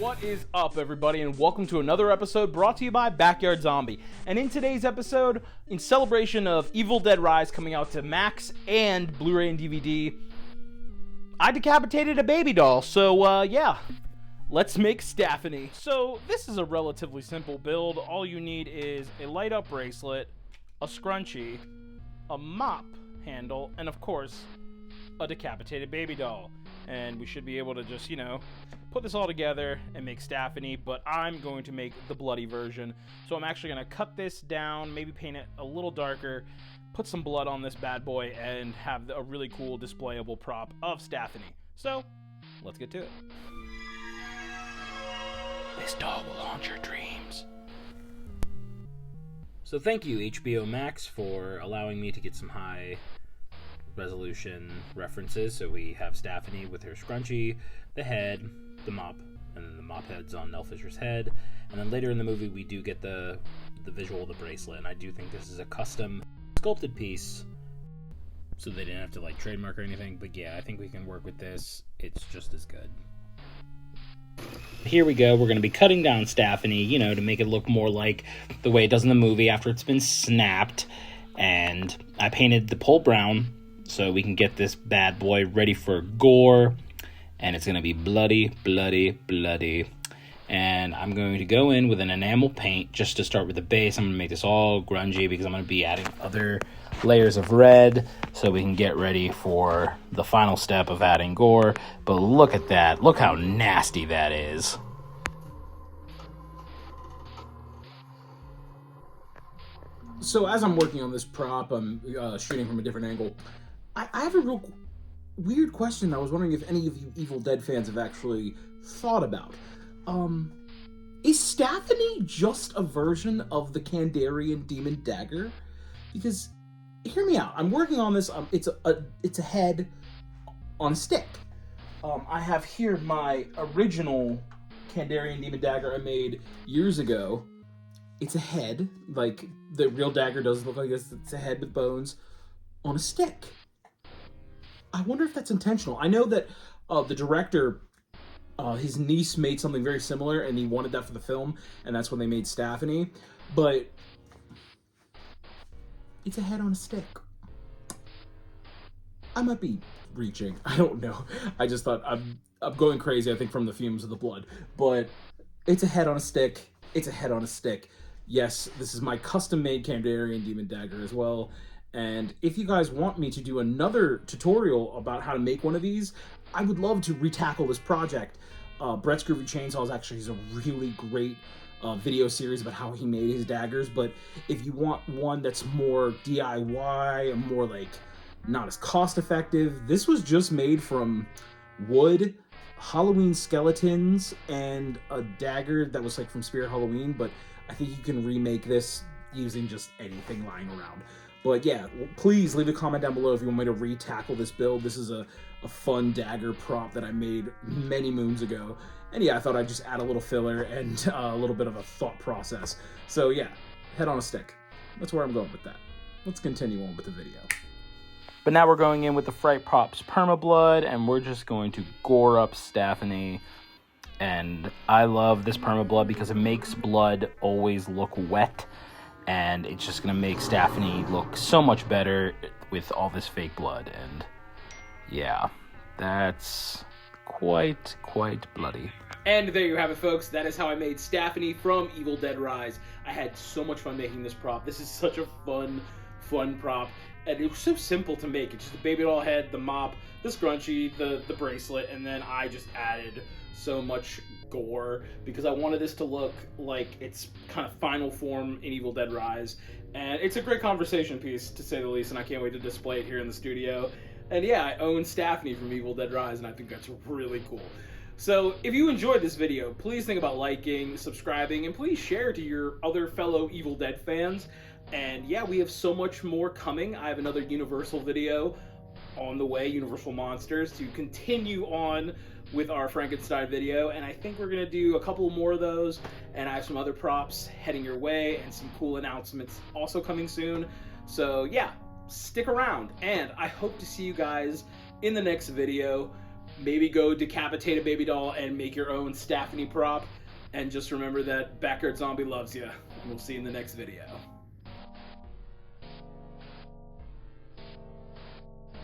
What is up, everybody, and welcome to another episode brought to you by Backyard Zombie. And in today's episode, in celebration of evildeadrise coming out to Max and Blu-ray and DVD, I decapitated a baby doll, so yeah, let's make Staffanie. So this is a relatively simple build. All you need is a light-up bracelet, a scrunchie, a mop handle, and of course, a decapitated baby doll. And we should be able to just, put this all together and make Staffanie, but I'm going to make the bloody version. So I'm actually going to cut this down, maybe paint it a little darker, put some blood on this bad boy, and have a really cool displayable prop of Staffanie. So, let's get to it. This doll will haunt your dreams. So thank you, hbomax, for allowing me to get some high resolution references. So we have Staffanie with her scrunchie, the head, the mop, and then the mop head's on Nell Fisher's head. And then later in the movie we do get the visual of the bracelet, and I do think this is a custom sculpted piece, so they didn't have to trademark or anything. But yeah, I think we can work with this. It's just as good. Here we go. We're going to be cutting down Staffanie, to make it look more like the way it does in the movie after it's been snapped. And I painted the pole brown so we can get this bad boy ready for gore. And it's going to be bloody, bloody, bloody. And I'm going to go in with an enamel paint just to start with the base. I'm going to make this all grungy because I'm going to be adding other layers of red so we can get ready for the final step of adding gore. But look at that. Look how nasty that is. So as I'm working on this prop, I'm shooting from a different angle. I have a real weird question I was wondering if any of you Evil Dead fans have actually thought about. Is Staffanie just a version of the Kandarian demon dagger? Because, hear me out, I'm working on this, it's a head on a stick. I have here my original Kandarian demon dagger I made years ago. It's a head, like the real dagger does look like this. It's a head with bones on a stick. I wonder if that's intentional. I know that the director, his niece made something very similar, and he wanted that for the film, and that's when they made Staffanie. But it's a head on a stick. I might be reaching. I don't know. I just thought I'm going crazy, I think, from the fumes of the blood. But it's a head on a stick. It's a head on a stick. Yes, this is my custom-made Kandarian demon dagger as well. And if you guys want me to do another tutorial about how to make one of these, I would love to retackle this project. Brett's Groovy Chainsaws actually is a really great video series about how he made his daggers. But if you want one that's more DIY and more not as cost-effective, this was just made from wood, Halloween skeletons, and a dagger that was from Spirit Halloween. But I think you can remake this using just anything lying around. But yeah, please leave a comment down below if you want me to re-tackle this build. This is a fun dagger prop that I made many moons ago. And yeah, I thought I'd just add a little filler and a little bit of a thought process. So yeah, head on a stick. That's where I'm going with that. Let's continue on with the video. But now we're going in with the Fright Props Permablood, and we're just going to gore up Staffanie. And I love this Permablood because it makes blood always look wet. And it's just going to make Staffanie look so much better with all this fake blood. And yeah, that's quite bloody. And there you have it, folks. That is how I made Staffanie from evildeadrise. I had so much fun making this prop. This is such a fun prop. And it was so simple to make. It's just the baby doll head, the mop, the scrunchie, the bracelet, and then I just added so much gore because I wanted this to look like it's kind of final form in evildeadrise. And it's a great conversation piece, to say the least, and I can't wait to display it here in the studio. And yeah, I own Staffanie from evildeadrise, and I think that's really cool. So if you enjoyed this video, please think about liking, subscribing, and please share to your other fellow Evil Dead fans. And yeah, we have so much more coming. I have another Universal video on the way, Universal Monsters, to continue on with our Frankenstein video, and I think we're going to do a couple more of those, and I have some other props heading your way, and some cool announcements also coming soon. So yeah, stick around, and I hope to see you guys in the next video. maybe go decapitate a baby doll and make your own Staffanie prop. And just remember that Backyard Zombie loves you. We'll see you in the next video.